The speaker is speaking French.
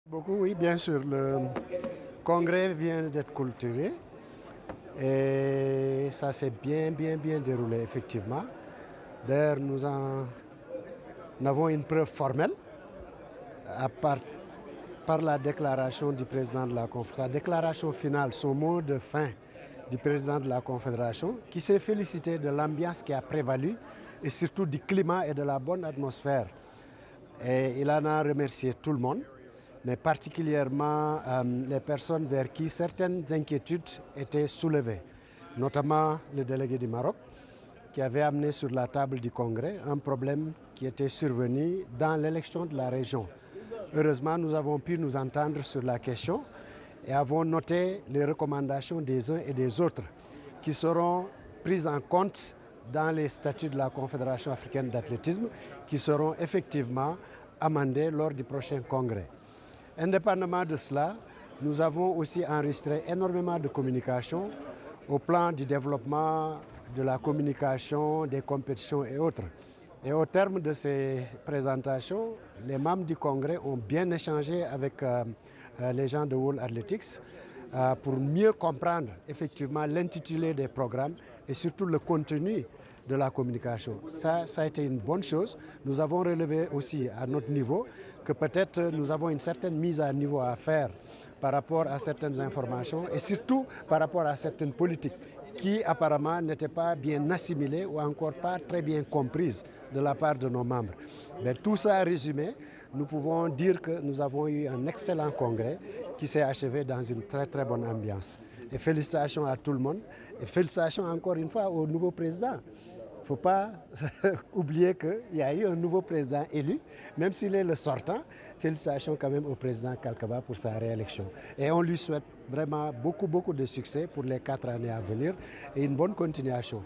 Beaucoup, oui, bien sûr. Le congrès vient d'être clôturé et ça s'est bien déroulé, effectivement. D'ailleurs, nous en avons une preuve formelle à part, par la déclaration du président de la Confédération, sa déclaration finale, son mot de fin du président de la Confédération, qui s'est félicité de l'ambiance qui a prévalu et surtout du climat et de la bonne atmosphère. Et il en a remercié tout le monde, mais particulièrement les personnes vers qui certaines inquiétudes étaient soulevées, notamment le délégué du Maroc, qui avait amené sur la table du Congrès un problème qui était survenu dans l'élection de la région. Heureusement, nous avons pu nous entendre sur la question et avons noté les recommandations des uns et des autres qui seront prises en compte dans les statuts de la Confédération africaine d'athlétisme qui seront effectivement amendés lors du prochain congrès. Indépendamment de cela, nous avons aussi enregistré énormément de communication au plan du développement de la communication, des compétitions et autres. Et au terme de ces présentations, les membres du Congrès ont bien échangé avec les gens de World Athletics pour mieux comprendre effectivement l'intitulé des programmes et surtout le contenu de la communication. Ça a été une bonne chose. Nous avons relevé aussi à notre niveau que peut-être nous avons une certaine mise à niveau à faire par rapport à certaines informations et surtout par rapport à certaines politiques qui apparemment n'étaient pas bien assimilées ou encore pas très bien comprises de la part de nos membres. Mais tout ça résumé, nous pouvons dire que nous avons eu un excellent congrès qui s'est achevé dans une très bonne ambiance. Et félicitations à tout le monde et félicitations encore une fois au nouveau président. Il ne faut pas oublier qu'il y a eu un nouveau président élu, même s'il est le sortant. Félicitations quand même au président Kalkaba pour sa réélection. Et on lui souhaite vraiment beaucoup de succès pour les 4 années à venir et une bonne continuation.